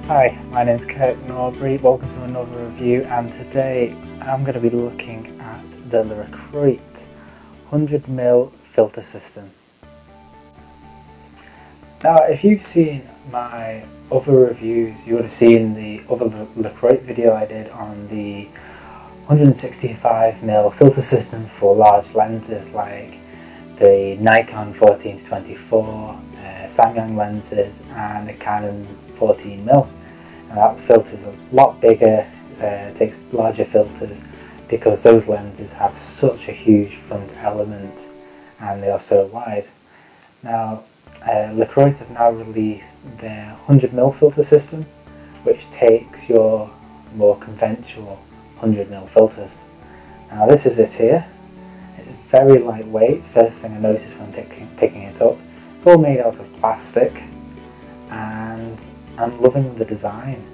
Hi, my name's Kirk Norbury, welcome to another review, and today I'm going to be looking at the Lucroit 100mm filter system. Now if you've seen my other reviews, you would have seen the other Lucroit video I did on the 165mm filter system for large lenses like the Nikon 14-24, Samyang lenses and the Canon 14mm. And that filter is a lot bigger, it takes larger filters because those lenses have such a huge front element and they are so wide. Now Lucroit have now released their 100mm filter system, which takes your more conventional 100mm filters. Now this is it here. It's very lightweight, first thing I noticed when picking it up. It's all made out of plastic and I'm loving the design.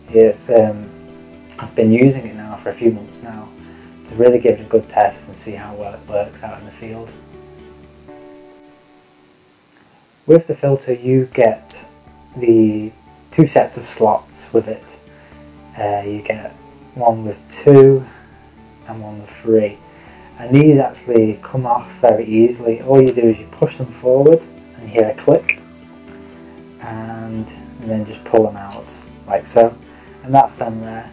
It's I've been using it now for a few months now to really give it a good test and see how well it works out in the field. With the filter you get the two sets of slots with it. You get one with 2 and one with 3. And these actually come off very easily. All you do is you push them forward and you hear a click and then just pull them out like so, and that's them there.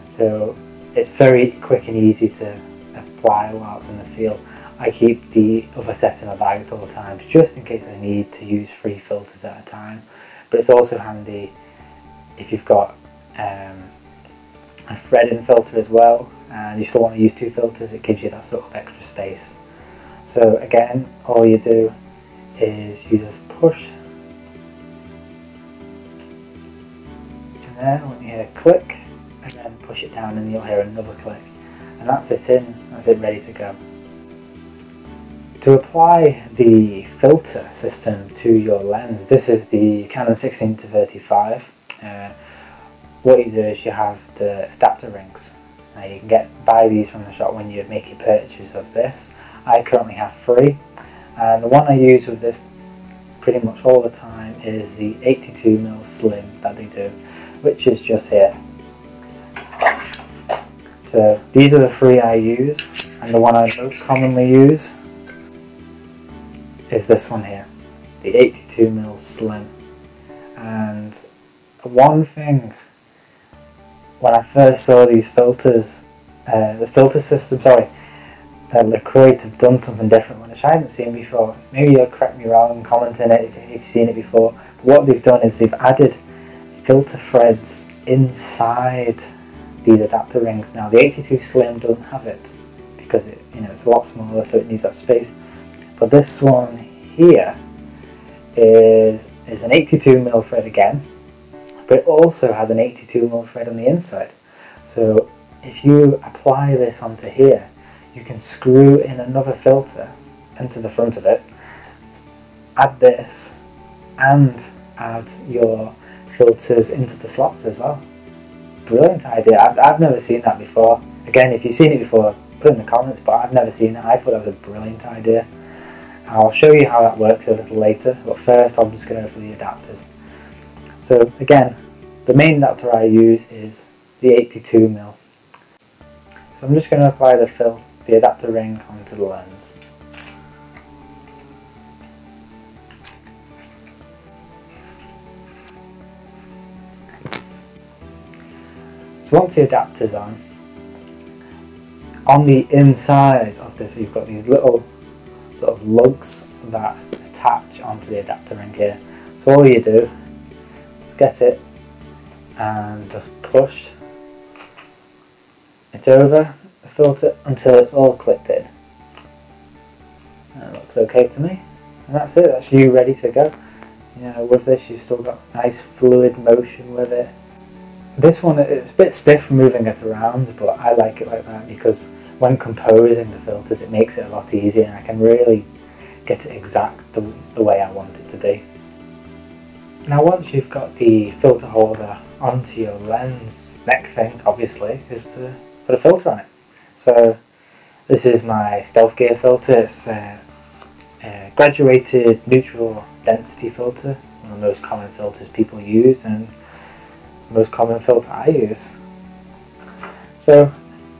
So it's very quick and easy to apply while it's in the field. I keep the other set in my bag at all times just in case I need to use 3 filters at a time, but it's also handy if you've got a thread-in filter as well and you still want to use 2 filters. It gives you that sort of extra space. So again, all you do is you just push in there when you hear a click, and then push it down and you'll hear another click, and that's it in, that's it ready to go. To apply the filter system to your lens, this is the Canon 16-35. What you do is you have the adapter rings. Now you can buy these from the shop when you make your purchase of this. I currently have 3, and the one I use with this pretty much all the time is the 82mm slim that they do, which is just here. So these are the 3 I use, and the one I most commonly use is this one here, the 82mm slim. And one thing, when I first saw these filters, the filter system, Lucroit have done something different which I haven't seen before. Maybe you'll correct me wrong, comment in it if you've seen it before. But what they've done is they've added filter threads inside these adapter rings. Now the 82 slim doesn't have it because it's a lot smaller, so it needs that space. But this one here is an 82mm thread again, but it also has an 82mm thread on the inside. So if you apply this onto here, you can screw in another filter into the front of it, add this, and add your filters into the slots as well. Brilliant idea. I've never seen that before. Again, if you've seen it before, put in the comments, but I've never seen it. I thought that was a brilliant idea. I'll show you how that works a little later, but first I'm just going to go through the adapters. So again, the main adapter I use is the 82mm. So I'm just going to apply the adapter ring onto the lens. So once the adapter's on the inside of this you've got these little sort of lugs that attach onto the adapter ring here. So all you do is get it and just push it over the filter until it's all clicked in. That looks okay to me, and that's it. That's you ready to go. With this you've still got nice fluid motion with it. This one, it's a bit stiff moving it around, but I like it like that because when composing the filters it makes it a lot easier and I can really get it exact the way I want it to be. Now once you've got the filter holder onto your lens, next thing obviously is to put a filter on it. So this is my Stealth Gear filter. It's a graduated neutral density filter, one of the most common filters people use, and the most common filter I use. So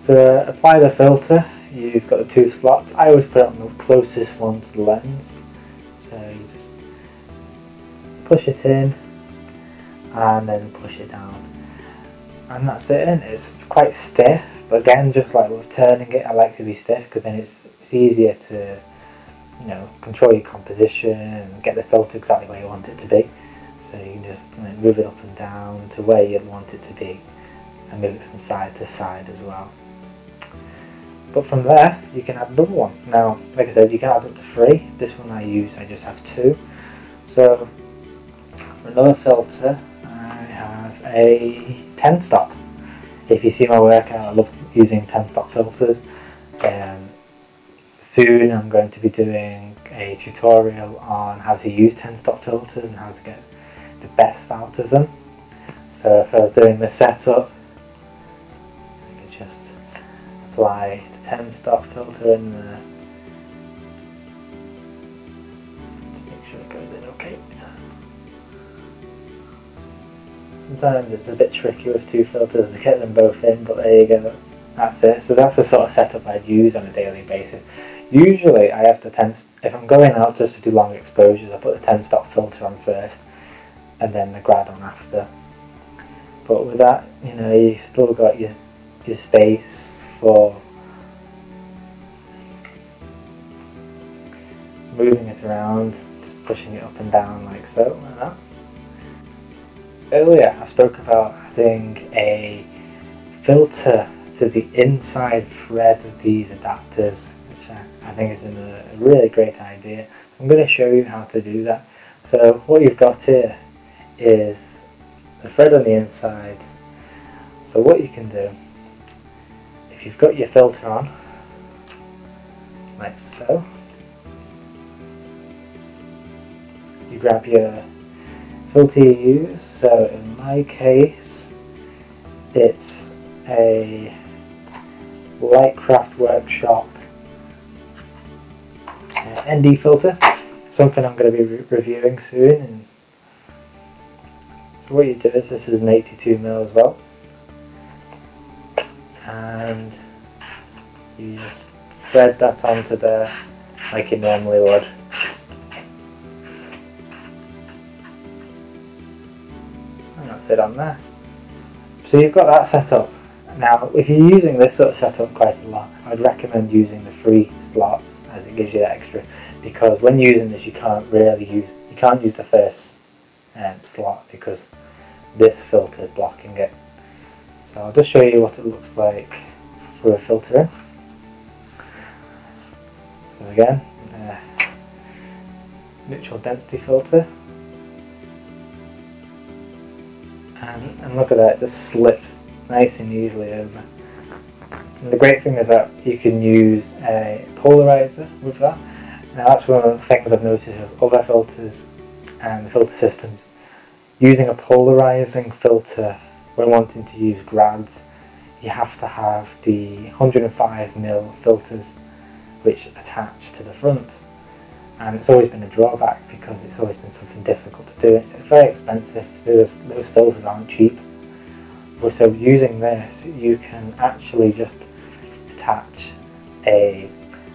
to apply the filter, you've got the two slots. I always put it on the closest one to the lens. So you just push it in and then push it down. And that's it. And it's quite stiff, but again, just like with turning it, I like to be stiff because then it's easier to, you know, control your composition and get the filter exactly where you want it to be. So you can just move it up and down to where you want it to be and move it from side to side as well. But from there you can add another one. Now, like I said, you can add up to 3. This one I just have 2. So for another filter I have a 10 stop. If you see my work, I love using 10 stop filters. Soon I'm going to be doing a tutorial on how to use 10 stop filters and how to get the best out of them. So if I was doing the setup, I could just apply the 10 stop filter in there to make sure it goes in okay. Sometimes it's a bit tricky with 2 filters to get them both in, but there you go, that's it. So that's the sort of setup I'd use on a daily basis. Usually I have the if I'm going out just to do long exposures, I put the 10 stop filter on first and then the grad on after. But with that, you know, you've still got your space for moving it around, just pushing it up and down like so, like that. Earlier I spoke about adding a filter to the inside thread of these adapters, which I think is a really great idea. I'm going to show you how to do that. So what you've got here is the thread on the inside. So what you can do, if you've got your filter on, like so, you grab your filter you use. So in my case, it's a Lightcraft Workshop ND filter, something I'm going to be reviewing soon. And so what you do is, this is an 82mm as well, and you just thread that onto there like you normally would. And that's it on there. So you've got that set up. Now, if you're using this sort of setup quite a lot, I'd recommend using the 3 slots, as it gives you that extra, because when using this you can't use the first slot because this filter is blocking it. So I'll just show you what it looks like for a filter in. So again, neutral density filter, and look at that, it just slips nice and easily over. And the great thing is that you can use a polarizer with that. Now that's one of the things I've noticed with other filters and the filter systems. Using a polarizing filter when wanting to use grads, you have to have the 105mm filters which attach to the front. And it's always been a drawback because it's always been something difficult to do. It's very expensive. Those filters aren't cheap. But so using this, you can actually just attach a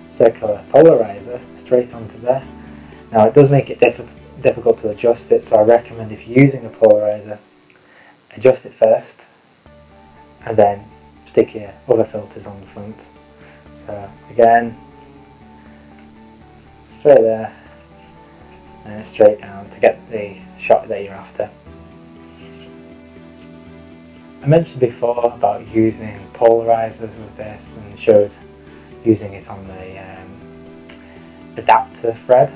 circular polarizer straight onto there. Now it does make it difficult to adjust it, so I recommend, if you're using a polarizer, adjust it first and then stick your other filters on the front. So again, straight there and straight down to get the shot that you're after. I mentioned before about using polarizers with this and showed using it on the adapter thread.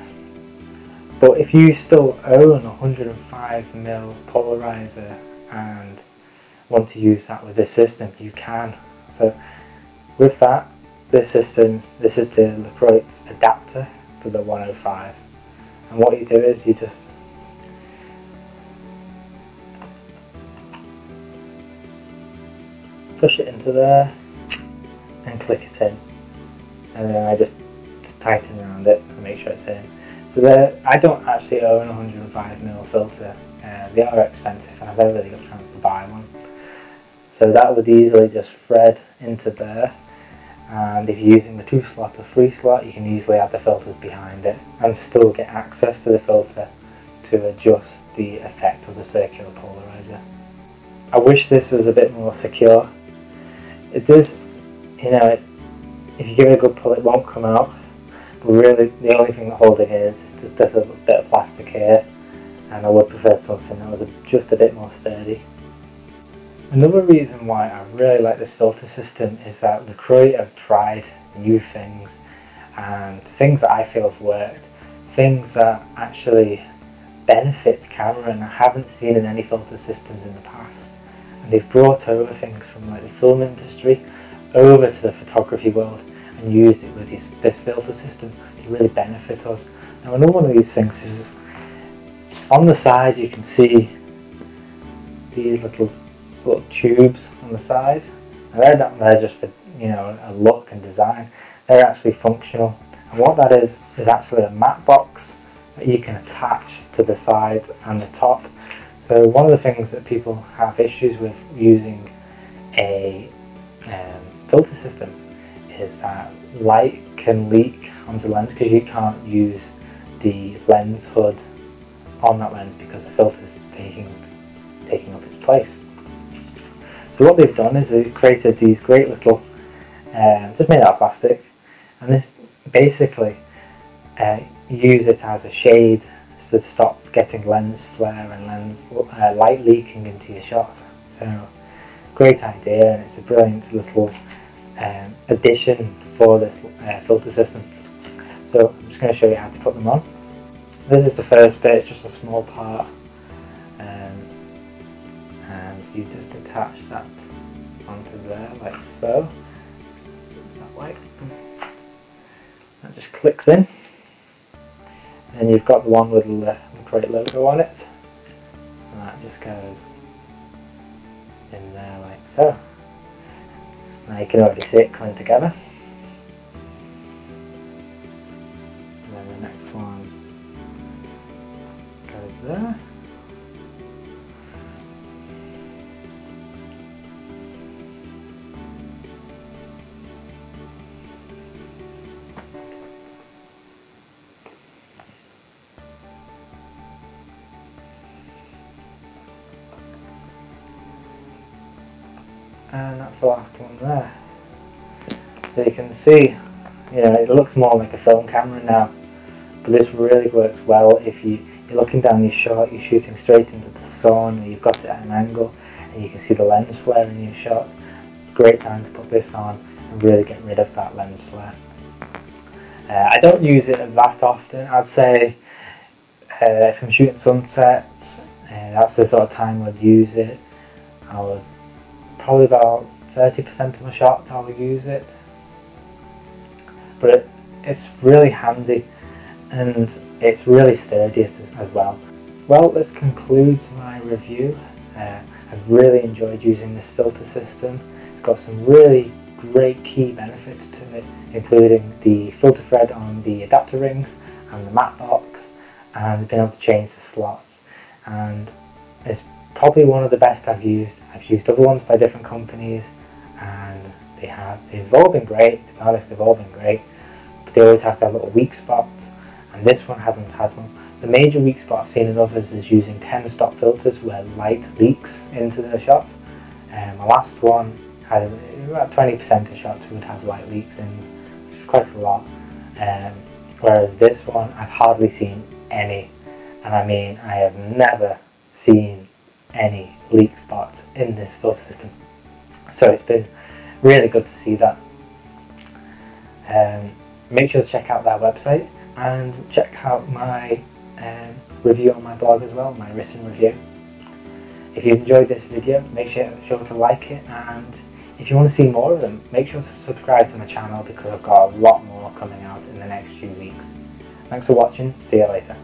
But if you still own a 105mm polarizer and want to use that with this system, you can. So with that, this is the Lucroit adapter for the 105. And what you do is you just push it into there and click it in, and then I just tighten around it to make sure it's in. So I don't actually own a 105mm filter. They are expensive and I've never really got a chance to buy one. So that would easily just thread into there, and if you're using the 2-slot or 3-slot, you can easily add the filters behind it and still get access to the filter to adjust the effect of the circular polarizer. I wish this was a bit more secure. It does, you know, if you give it a good pull it won't come out, but really the only thing holding it is just a bit of plastic here, and I would prefer something that was just a bit more sturdy. Another reason why I really like this filter system is that Lucroit have tried new things, and things that I feel have worked, things that actually benefit the camera and I haven't seen in any filter systems in the past. And they've brought over things from like the film industry over to the photography world and used it with this filter system to really benefit us. Now another one of these things is on the side you can see these little tubes on the side, and they're not there just for, you know, a look and design. They're actually functional, and what that is actually a matte box that you can attach to the sides and the top. So one of the things that people have issues with using a filter system is that light can leak onto the lens because you can't use the lens hood on that lens because the filter's taking up its place. So what they've done is they've created these great little, just made out of plastic, and this basically use it as a shade to stop getting lens flare and lens light leaking into your shot. So great idea, and it's a brilliant little addition for this filter system. So I'm just going to show you how to put them on. This is the first bit, it's just a small part. And you just attach that onto there like so. Is that white? That just clicks in. And you've got the one with the Lucroit logo on it, and that just goes in there like so. Now you can already see it coming together. And then the next one goes there. And that's the last one there. So you can see, you know, it looks more like a film camera now, but this really works well if you're looking down your shot, you're shooting straight into the sun, or you've got it at an angle and you can see the lens flare in your shot. Great time to put this on and really get rid of that lens flare. I don't use it that often. I'd say if I'm shooting sunsets, that's the sort of time I'd use it. I would probably about 30% of my shots I will use it, but it's really handy and it's really sturdy as well. Well, this concludes my review. I've really enjoyed using this filter system. It's got some really great key benefits to it, including the filter thread on the adapter rings and the matte box, and being able to change the slots. And it's probably one of the best I've used. I've used other ones by different companies and they've all been great, to be honest, they've all been great, but they always have to have little weak spots, and this one hasn't had one. The major weak spot I've seen in others is using 10 stop filters where light leaks into the shot. My last one had about 20% of shots would have light leaks in, which is quite a lot, whereas this one I've hardly seen any, and I mean I have never seen any leak spots in this filter system, so it's been really good to see that. Make sure to check out their website and check out my review on my blog as well, my written review. If you enjoyed this video, make sure to like it, and if you want to see more of them, make sure to subscribe to my channel because I've got a lot more coming out in the next few weeks. Thanks for watching, see you later.